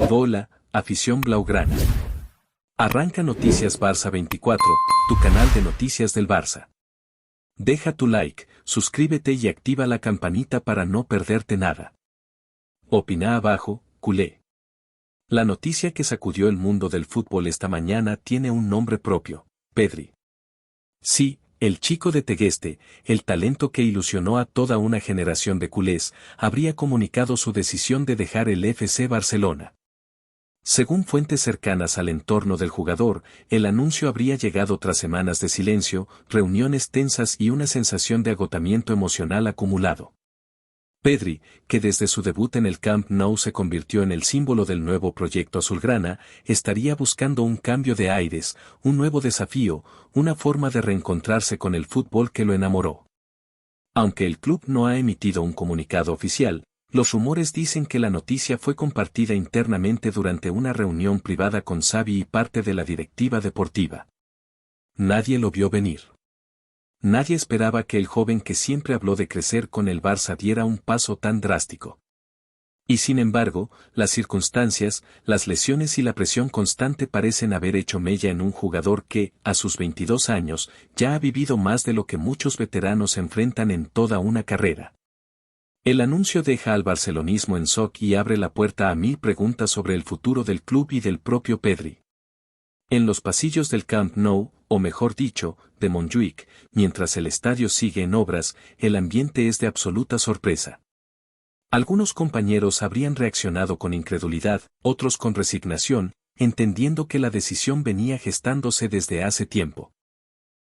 Hola, afición blaugrana. Arranca Noticias Barça 24, tu canal de noticias del Barça. Deja tu like, suscríbete y activa la campanita para no perderte nada. Opina abajo, culé. La noticia que sacudió el mundo del fútbol esta mañana tiene un nombre propio, Pedri. Sí, el chico de Tegueste, el talento que ilusionó a toda una generación de culés, habría comunicado su decisión de dejar el FC Barcelona. Según fuentes cercanas al entorno del jugador, el anuncio habría llegado tras semanas de silencio, reuniones tensas y una sensación de agotamiento emocional acumulado. Pedri, que desde su debut en el Camp Nou se convirtió en el símbolo del nuevo proyecto azulgrana, estaría buscando un cambio de aires, un nuevo desafío, una forma de reencontrarse con el fútbol que lo enamoró. Aunque el club no ha emitido un comunicado oficial, los rumores dicen que la noticia fue compartida internamente durante una reunión privada con Xavi y parte de la directiva deportiva. Nadie lo vio venir. Nadie esperaba que el joven que siempre habló de crecer con el Barça diera un paso tan drástico. Y sin embargo, las circunstancias, las lesiones y la presión constante parecen haber hecho mella en un jugador que, a sus 22 años, ya ha vivido más de lo que muchos veteranos enfrentan en toda una carrera. El anuncio deja al barcelonismo en shock y abre la puerta a 1000 preguntas sobre el futuro del club y del propio Pedri. En los pasillos del Camp Nou, o mejor dicho, de Montjuic, mientras el estadio sigue en obras, el ambiente es de absoluta sorpresa. Algunos compañeros habrían reaccionado con incredulidad, otros con resignación, entendiendo que la decisión venía gestándose desde hace tiempo.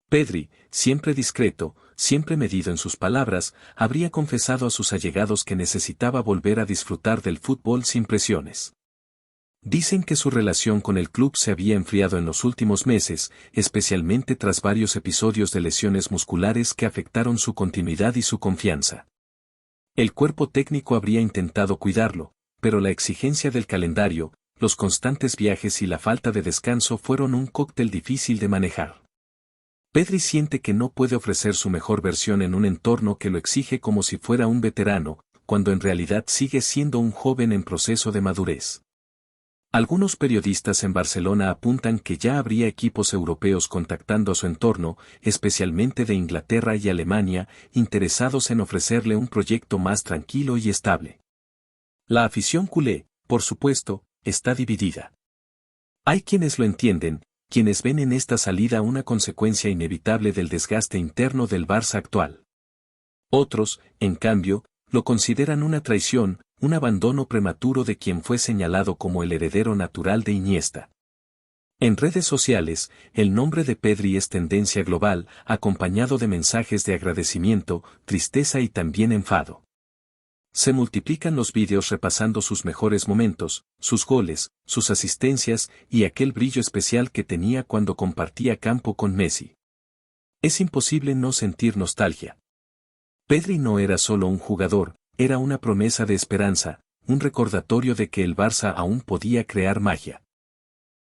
Pedri, siempre discreto, siempre medido en sus palabras, habría confesado a sus allegados que necesitaba volver a disfrutar del fútbol sin presiones. Dicen que su relación con el club se había enfriado en los últimos meses, especialmente tras varios episodios de lesiones musculares que afectaron su continuidad y su confianza. El cuerpo técnico habría intentado cuidarlo, pero la exigencia del calendario, los constantes viajes y la falta de descanso fueron un cóctel difícil de manejar. Pedri siente que no puede ofrecer su mejor versión en un entorno que lo exige como si fuera un veterano, cuando en realidad sigue siendo un joven en proceso de madurez. Algunos periodistas en Barcelona apuntan que ya habría equipos europeos contactando a su entorno, especialmente de Inglaterra y Alemania, interesados en ofrecerle un proyecto más tranquilo y estable. La afición culé, por supuesto, está dividida. Hay quienes lo entienden, quienes ven en esta salida una consecuencia inevitable del desgaste interno del Barça actual. Otros, en cambio, lo consideran una traición, un abandono prematuro de quien fue señalado como el heredero natural de Iniesta. En redes sociales, el nombre de Pedri es tendencia global, acompañado de mensajes de agradecimiento, tristeza y también enfado. Se multiplican los vídeos repasando sus mejores momentos, sus goles, sus asistencias y aquel brillo especial que tenía cuando compartía campo con Messi. Es imposible no sentir nostalgia. Pedri no era solo un jugador, era una promesa de esperanza, un recordatorio de que el Barça aún podía crear magia.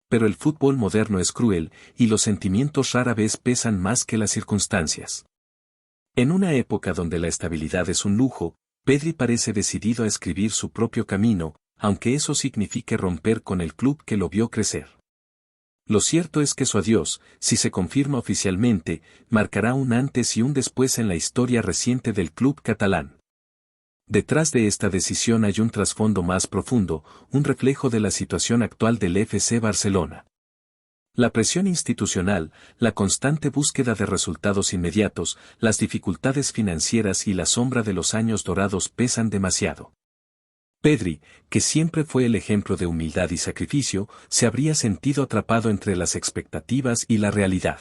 Pero el fútbol moderno es cruel, y los sentimientos rara vez pesan más que las circunstancias. En una época donde la estabilidad es un lujo, Pedri parece decidido a escribir su propio camino, aunque eso signifique romper con el club que lo vio crecer. Lo cierto es que su adiós, si se confirma oficialmente, marcará un antes y un después en la historia reciente del club catalán. Detrás de esta decisión hay un trasfondo más profundo, un reflejo de la situación actual del FC Barcelona. La presión institucional, la constante búsqueda de resultados inmediatos, las dificultades financieras y la sombra de los años dorados pesan demasiado. Pedri, que siempre fue el ejemplo de humildad y sacrificio, se habría sentido atrapado entre las expectativas y la realidad.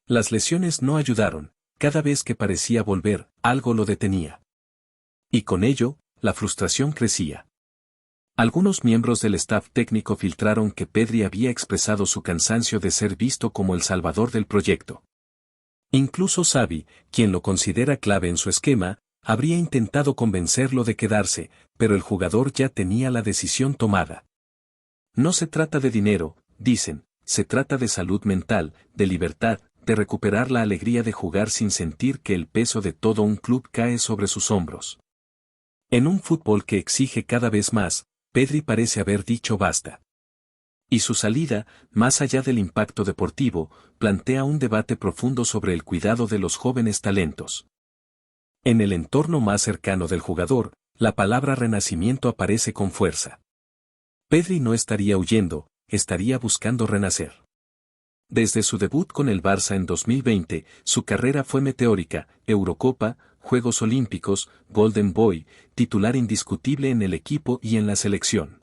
Las lesiones no ayudaron, cada vez que parecía volver, algo lo detenía. Y con ello, la frustración crecía. Algunos miembros del staff técnico filtraron que Pedri había expresado su cansancio de ser visto como el salvador del proyecto. Incluso Xavi, quien lo considera clave en su esquema, habría intentado convencerlo de quedarse, pero el jugador ya tenía la decisión tomada. No se trata de dinero, dicen, se trata de salud mental, de libertad, de recuperar la alegría de jugar sin sentir que el peso de todo un club cae sobre sus hombros. En un fútbol que exige cada vez más, Pedri parece haber dicho basta. Y su salida, más allá del impacto deportivo, plantea un debate profundo sobre el cuidado de los jóvenes talentos. En el entorno más cercano del jugador, la palabra renacimiento aparece con fuerza. Pedri no estaría huyendo, estaría buscando renacer. Desde su debut con el Barça en 2020, su carrera fue meteórica: Eurocopa, Juegos Olímpicos, Golden Boy, titular indiscutible en el equipo y en la selección.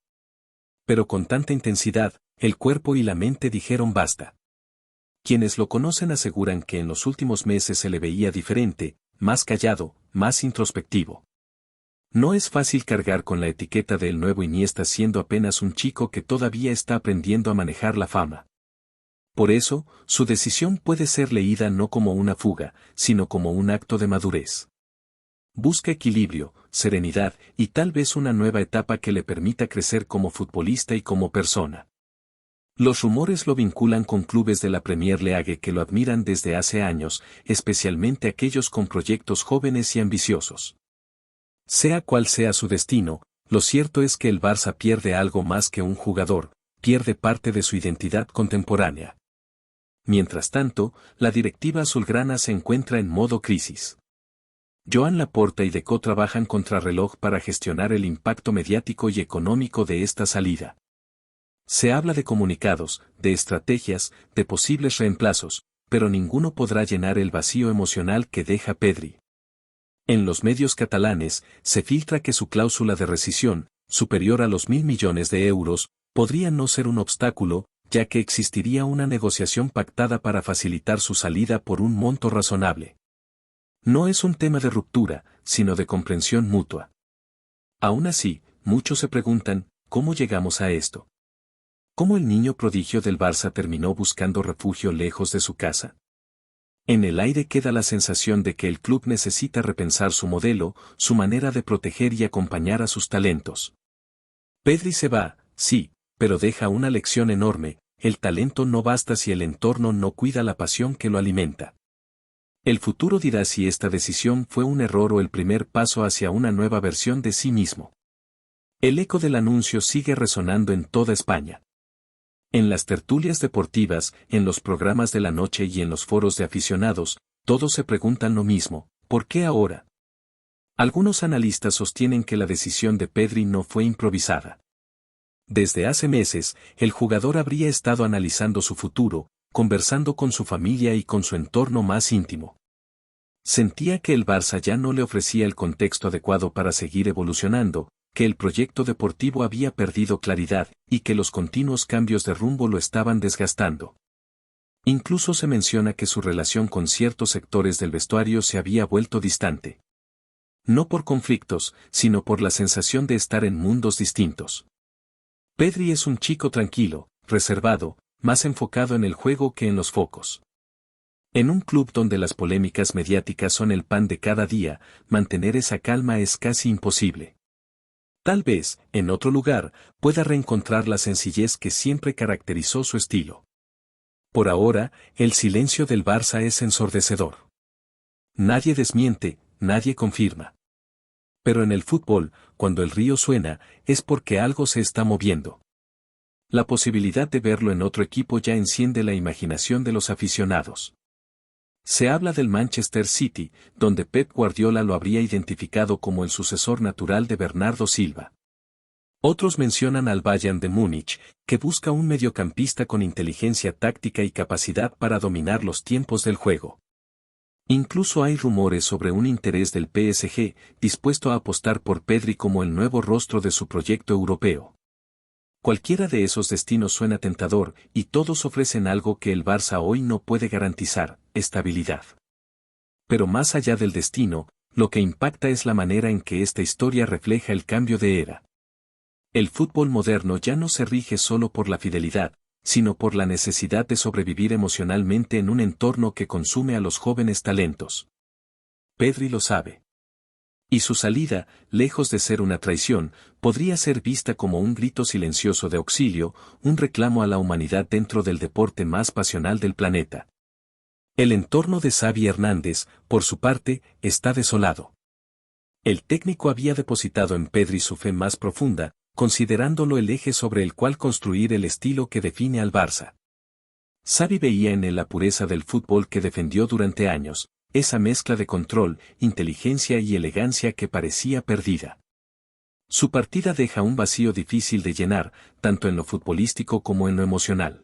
Pero con tanta intensidad, el cuerpo y la mente dijeron basta. Quienes lo conocen aseguran que en los últimos meses se le veía diferente, más callado, más introspectivo. No es fácil cargar con la etiqueta de el nuevo Iniesta siendo apenas un chico que todavía está aprendiendo a manejar la fama. Por eso, su decisión puede ser leída no como una fuga, sino como un acto de madurez. Busca equilibrio, serenidad y tal vez una nueva etapa que le permita crecer como futbolista y como persona. Los rumores lo vinculan con clubes de la Premier League que lo admiran desde hace años, especialmente aquellos con proyectos jóvenes y ambiciosos. Sea cual sea su destino, lo cierto es que el Barça pierde algo más que un jugador, pierde parte de su identidad contemporánea. Mientras tanto, la directiva azulgrana se encuentra en modo crisis. Joan Laporta y Deco trabajan contrarreloj para gestionar el impacto mediático y económico de esta salida. Se habla de comunicados, de estrategias, de posibles reemplazos, pero ninguno podrá llenar el vacío emocional que deja Pedri. En los medios catalanes, se filtra que su cláusula de rescisión, superior a los 1.000 millones de euros, podría no ser un obstáculo, ya que existiría una negociación pactada para facilitar su salida por un monto razonable. No es un tema de ruptura, sino de comprensión mutua. Aún así, muchos se preguntan, ¿cómo llegamos a esto? ¿Cómo el niño prodigio del Barça terminó buscando refugio lejos de su casa? En el aire queda la sensación de que el club necesita repensar su modelo, su manera de proteger y acompañar a sus talentos. Pedri se va, sí, pero deja una lección enorme: el talento no basta si el entorno no cuida la pasión que lo alimenta. El futuro dirá si esta decisión fue un error o el primer paso hacia una nueva versión de sí mismo. El eco del anuncio sigue resonando en toda España. En las tertulias deportivas, en los programas de la noche y en los foros de aficionados, todos se preguntan lo mismo: ¿por qué ahora? Algunos analistas sostienen que la decisión de Pedri no fue improvisada. Desde hace meses, el jugador habría estado analizando su futuro, conversando con su familia y con su entorno más íntimo. Sentía que el Barça ya no le ofrecía el contexto adecuado para seguir evolucionando, que el proyecto deportivo había perdido claridad, y que los continuos cambios de rumbo lo estaban desgastando. Incluso se menciona que su relación con ciertos sectores del vestuario se había vuelto distante. No por conflictos, sino por la sensación de estar en mundos distintos. Pedri es un chico tranquilo, reservado, más enfocado en el juego que en los focos. En un club donde las polémicas mediáticas son el pan de cada día, mantener esa calma es casi imposible. Tal vez, en otro lugar, pueda reencontrar la sencillez que siempre caracterizó su estilo. Por ahora, el silencio del Barça es ensordecedor. Nadie desmiente, nadie confirma. Pero en el fútbol, cuando el río suena, es porque algo se está moviendo. La posibilidad de verlo en otro equipo ya enciende la imaginación de los aficionados. Se habla del Manchester City, donde Pep Guardiola lo habría identificado como el sucesor natural de Bernardo Silva. Otros mencionan al Bayern de Múnich, que busca un mediocampista con inteligencia táctica y capacidad para dominar los tiempos del juego. Incluso hay rumores sobre un interés del PSG, dispuesto a apostar por Pedri como el nuevo rostro de su proyecto europeo. Cualquiera de esos destinos suena tentador, y todos ofrecen algo que el Barça hoy no puede garantizar: estabilidad. Pero más allá del destino, lo que impacta es la manera en que esta historia refleja el cambio de era. El fútbol moderno ya no se rige solo por la fidelidad, sino por la necesidad de sobrevivir emocionalmente en un entorno que consume a los jóvenes talentos. Pedri lo sabe. Y su salida, lejos de ser una traición, podría ser vista como un grito silencioso de auxilio, un reclamo a la humanidad dentro del deporte más pasional del planeta. El entorno de Xavi Hernández, por su parte, está desolado. El técnico había depositado en Pedri su fe más profunda, considerándolo el eje sobre el cual construir el estilo que define al Barça. Xavi veía en él la pureza del fútbol que defendió durante años, esa mezcla de control, inteligencia y elegancia que parecía perdida. Su partida deja un vacío difícil de llenar, tanto en lo futbolístico como en lo emocional.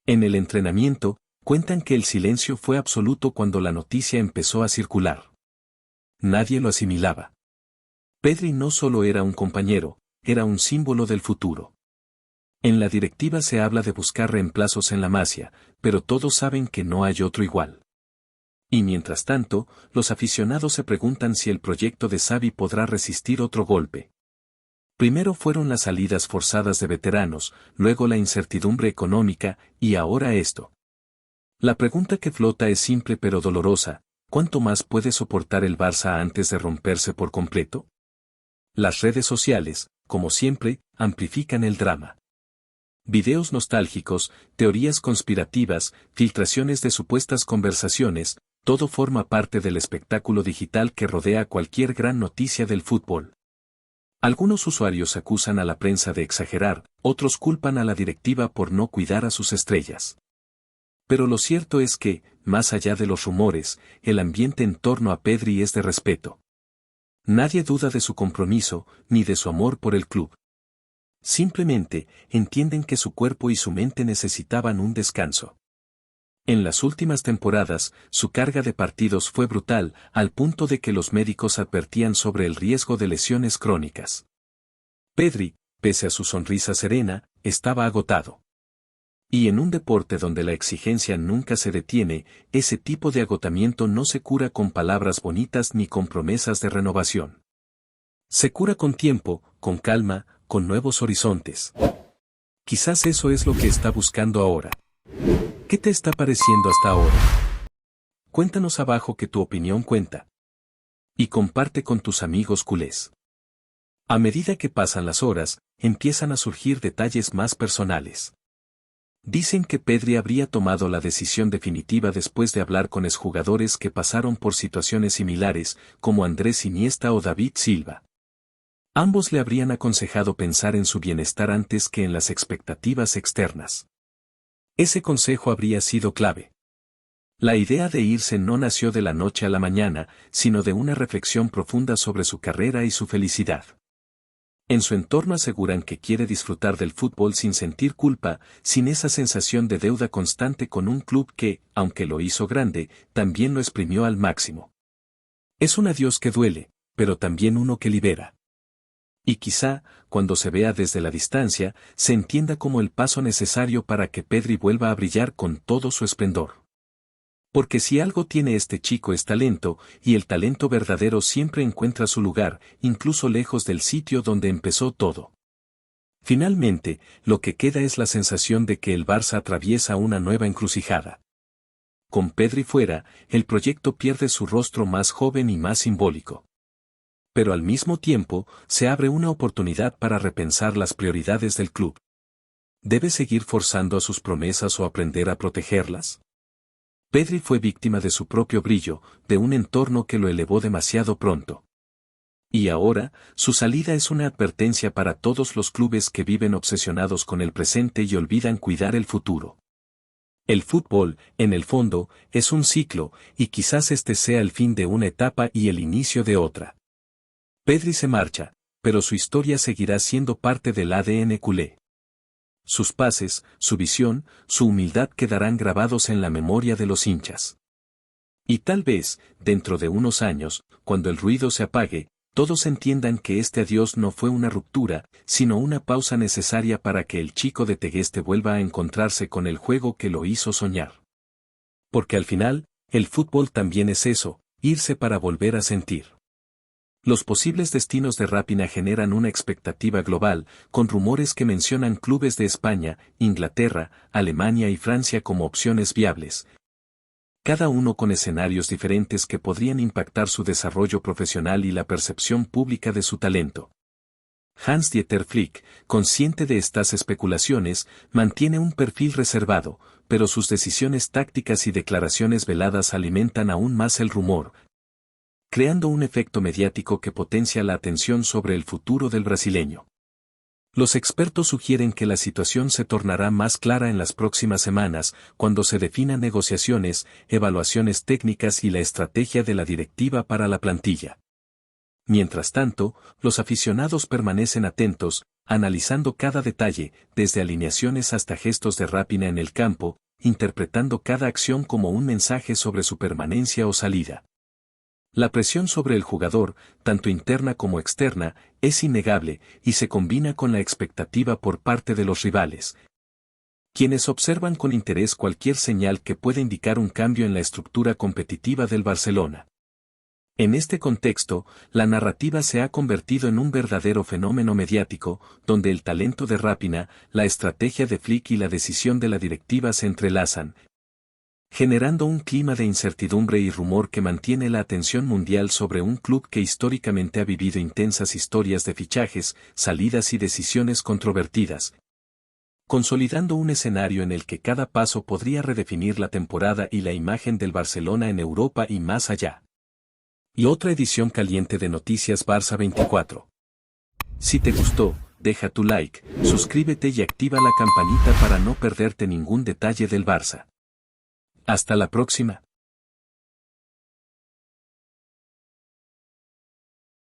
En el entrenamiento, cuentan que el silencio fue absoluto cuando la noticia empezó a circular. Nadie lo asimilaba. Pedri no solo era un compañero, era un símbolo del futuro. En la directiva se habla de buscar reemplazos en la Masia, pero todos saben que no hay otro igual. Y mientras tanto, los aficionados se preguntan si el proyecto de Xavi podrá resistir otro golpe. Primero fueron las salidas forzadas de veteranos, luego la incertidumbre económica, y ahora esto. La pregunta que flota es simple pero dolorosa: ¿cuánto más puede soportar el Barça antes de romperse por completo? Las redes sociales, como siempre, amplifican el drama. Videos nostálgicos, teorías conspirativas, filtraciones de supuestas conversaciones, todo forma parte del espectáculo digital que rodea cualquier gran noticia del fútbol. Algunos usuarios acusan a la prensa de exagerar, otros culpan a la directiva por no cuidar a sus estrellas. Pero lo cierto es que, más allá de los rumores, el ambiente en torno a Pedri es de respeto. Nadie duda de su compromiso, ni de su amor por el club. Simplemente, entienden que su cuerpo y su mente necesitaban un descanso. En las últimas temporadas, su carga de partidos fue brutal, al punto de que los médicos advertían sobre el riesgo de lesiones crónicas. Pedri, pese a su sonrisa serena, estaba agotado. Y en un deporte donde la exigencia nunca se detiene, ese tipo de agotamiento no se cura con palabras bonitas ni con promesas de renovación. Se cura con tiempo, con calma, con nuevos horizontes. Quizás eso es lo que está buscando ahora. ¿Qué te está pareciendo hasta ahora? Cuéntanos abajo que tu opinión cuenta. Y comparte con tus amigos culés. A medida que pasan las horas, empiezan a surgir detalles más personales. Dicen que Pedri habría tomado la decisión definitiva después de hablar con exjugadores que pasaron por situaciones similares, como Andrés Iniesta o David Silva. Ambos le habrían aconsejado pensar en su bienestar antes que en las expectativas externas. Ese consejo habría sido clave. La idea de irse no nació de la noche a la mañana, sino de una reflexión profunda sobre su carrera y su felicidad. En su entorno aseguran que quiere disfrutar del fútbol sin sentir culpa, sin esa sensación de deuda constante con un club que, aunque lo hizo grande, también lo exprimió al máximo. Es un adiós que duele, pero también uno que libera. Y quizá, cuando se vea desde la distancia, se entienda como el paso necesario para que Pedri vuelva a brillar con todo su esplendor. Porque si algo tiene este chico es talento, y el talento verdadero siempre encuentra su lugar, incluso lejos del sitio donde empezó todo. Finalmente, lo que queda es la sensación de que el Barça atraviesa una nueva encrucijada. Con Pedri fuera, el proyecto pierde su rostro más joven y más simbólico. Pero al mismo tiempo, se abre una oportunidad para repensar las prioridades del club. ¿Debe seguir forzando a sus promesas o aprender a protegerlas? Pedri fue víctima de su propio brillo, de un entorno que lo elevó demasiado pronto. Y ahora, su salida es una advertencia para todos los clubes que viven obsesionados con el presente y olvidan cuidar el futuro. El fútbol, en el fondo, es un ciclo, y quizás este sea el fin de una etapa y el inicio de otra. Pedri se marcha, pero su historia seguirá siendo parte del ADN culé. Sus pases, su visión, su humildad quedarán grabados en la memoria de los hinchas. Y tal vez, dentro de unos años, cuando el ruido se apague, todos entiendan que este adiós no fue una ruptura, sino una pausa necesaria para que el chico de Tegueste vuelva a encontrarse con el juego que lo hizo soñar. Porque al final, el fútbol también es eso, irse para volver a sentir. Los posibles destinos de Raphinha generan una expectativa global, con rumores que mencionan clubes de España, Inglaterra, Alemania y Francia como opciones viables, cada uno con escenarios diferentes que podrían impactar su desarrollo profesional y la percepción pública de su talento. Hans-Dieter Flick, consciente de estas especulaciones, mantiene un perfil reservado, pero sus decisiones tácticas y declaraciones veladas alimentan aún más el rumor, creando un efecto mediático que potencia la atención sobre el futuro del brasileño. Los expertos sugieren que la situación se tornará más clara en las próximas semanas, cuando se definan negociaciones, evaluaciones técnicas y la estrategia de la directiva para la plantilla. Mientras tanto, los aficionados permanecen atentos, analizando cada detalle, desde alineaciones hasta gestos de Rapinoe en el campo, interpretando cada acción como un mensaje sobre su permanencia o salida. La presión sobre el jugador, tanto interna como externa, es innegable y se combina con la expectativa por parte de los rivales, quienes observan con interés cualquier señal que pueda indicar un cambio en la estructura competitiva del Barcelona. En este contexto, la narrativa se ha convertido en un verdadero fenómeno mediático, donde el talento de Rapinoe, la estrategia de Flick y la decisión de la directiva se entrelazan, generando un clima de incertidumbre y rumor que mantiene la atención mundial sobre un club que históricamente ha vivido intensas historias de fichajes, salidas y decisiones controvertidas, consolidando un escenario en el que cada paso podría redefinir la temporada y la imagen del Barcelona en Europa y más allá. Y otra edición caliente de Noticias Barça 24. Si te gustó, deja tu like, suscríbete y activa la campanita para no perderte ningún detalle del Barça. Hasta la próxima.